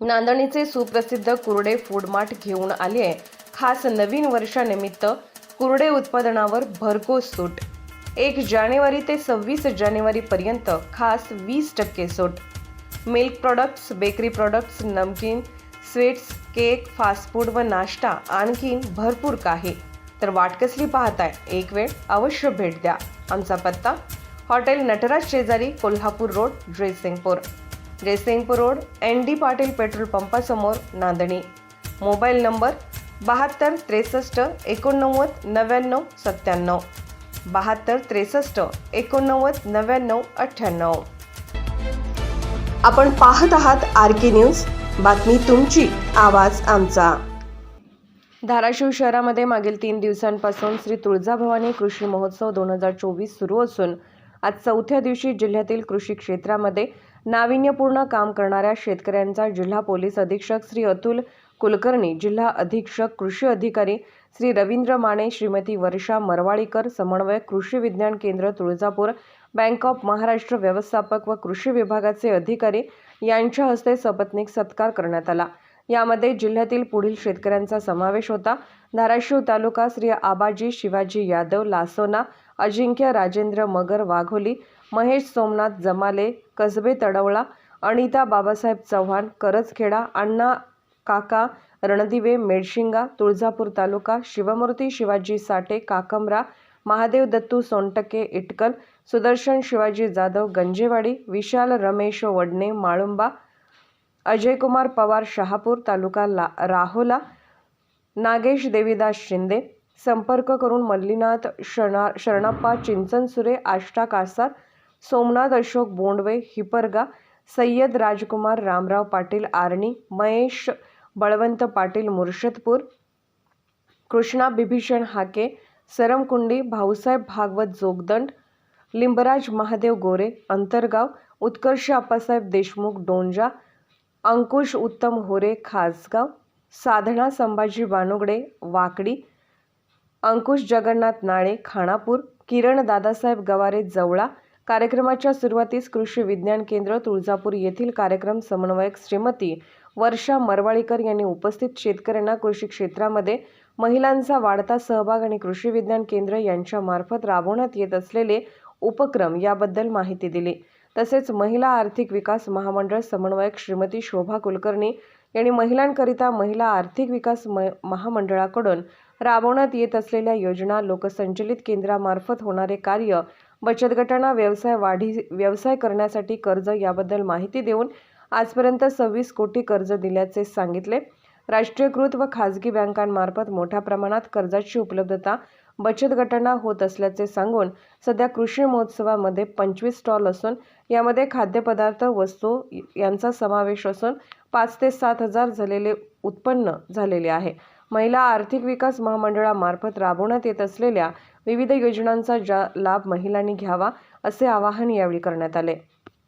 नांदणीचे सुप्रसिद्ध कुर्डे food mart घेऊन आले आहे खास नवीन वर्षानिमित्त कुर्डे उत्पादनावर भरघोस सूट। 1 जानेवारी ते 26 जानेवारी पर्यंत खास 20% सूट। मिल्क प्रोडक्ट्स, बेकरी प्रोडक्ट्स, नमकीन, स्वीट्स, केक, फास्ट फूड व नाश्ता आणखीन भरपूर काही। तर वाट कसली पाहताय? एक वेळ अवश्य भेट द्या। आमचा पत्ता हॉटेल नटराज शेजारी, Kolhapur road, Jaysingpur road, ND Patil petrol पंपासमोर, नांदणी। Mobile number 72 63 89 99 97, 72 63 89 99 98। आपण पाहत आहात RK न्यूज, बातमी तुमची, आवाज आमचा। धाराशिव शहरामध्ये मागील 3 दिवसांपासून श्री तुळजाभवानी कृषी महोत्सव 2024 सुरू असून आज 4थ्या दिवशी जिल्ह्यातील कृषी क्षेत्रामध्ये नाविन्यपूर्ण काम करणाऱ्या शेतकऱ्यांचा जिल्हा पोलीस अधीक्षक श्री अतुल कुलकर्णी, जिल्हा अधीक्षक कृषी अधिकारी श्री रवींद्र माने, श्रीमती वर्षा मरवाळीकर, समन्वयक कृषी विज्ञान केंद्र तुळजापूर, बँक ऑफ महाराष्ट्र व्यवस्थापक व कृषी विभागाचे अधिकारी यांच्या हस्ते सपत्नीक सत्कार करण्यात आला। यामध्ये जिल्ह्यातील पुढील शेतकऱ्यांचा समावेश होता। धाराशिव तालुका श्री आबाजी शिवाजी यादव लासोना, अजिंक्य राजेंद्र मगर वाघोली, महेश सोमनाथ जमाले कसबे तडवळा, अनिता बाबासाहेब चव्हाण करजखेडा, अण्णा काका रणदिवे मेडशिंगा तुळजापूर तालुका, शिवमूर्ती शिवाजी साठे काकमरा, महादेव दत्तू सोनटके इटकल, सुदर्शन शिवाजी जाधव गंजेवाडी, विशाल रमेश वडणे माळुंबा, अजयकुमार पवार शहापूर तालुका राहोला, नागेश देवीदास शिंदे, संपर्क करून मल्लीनाथ शरणप्पा चिंचनसुरे आष्टा कासार, सोमनाथ अशोक बोंडवे हिपरगा, सय्यद राजकुमार रामराव पाटील आर्णी, महेश बळवंत पाटील मुर्शदपूर, कृष्णा बिभीषण हाके सरमकुंडी, भाऊसाहेब भागवत जोगदंड, लिंबराज महादेव गोरे अंतरगाव, उत्कर्ष आप्पासाहेब देशमुख डोंजा, अंकुश उत्तम होरे खासगाव, साधना संभाजी बानुगडे वाकडी, अंकुश जगन्नाथ नाळे खानापूर, किरण दादासाहेब गवारे जवळा। कार्यक्रमाच्या सुरुवातीस कृषी विज्ञान केंद्र तुळजापूर येथील कार्यक्रम समन्वयक श्रीमती वर्षा मरवाळीकर यांनी उपस्थित शेतकऱ्यांना कृषी क्षेत्रामध्ये महिलांचा वाढता सहभाग आणि कृषी विज्ञान केंद्र यांच्या मार्फत राबवण्यात येत असलेले उपक्रम याबद्दल माहिती दिली। तसेच महिला आर्थिक विकास महामंडळ समन्वयक श्रीमती शोभा कुलकर्णी यांनी महिलांकरिता महिला आर्थिक विकास महामंडळाकडून राबवण्यात येत असलेल्या योजना, लोकसंचलित केंद्रामार्फत होणारे कार्य, बचत गटांना व्यवसाय करण्यासाठी कर्ज याबद्दल माहिती देऊन आजपर्यंत 26 कोटी कर्ज दिल्याचे सांगितले। राष्ट्रीयकृत व खाजगी बँकांमार्फत मोठ्या प्रमाणात कर्जाची उपलब्धता बचत गटांना होत असल्याचे सांगून सध्या कृषी महोत्सवामध्ये 25 स्टॉल असून यामध्ये खाद्यपदार्थ, वस्तू यांचा समावेश असून 5 ते 7 हजार झालेले उत्पन्न झालेले आहे। महिला आर्थिक विकास महामंडळामार्फत राबवण्यात येत असलेल्या विविध योजनांचा लाभ महिलांनी घ्यावा असे आवाहन यावेळी करण्यात आले।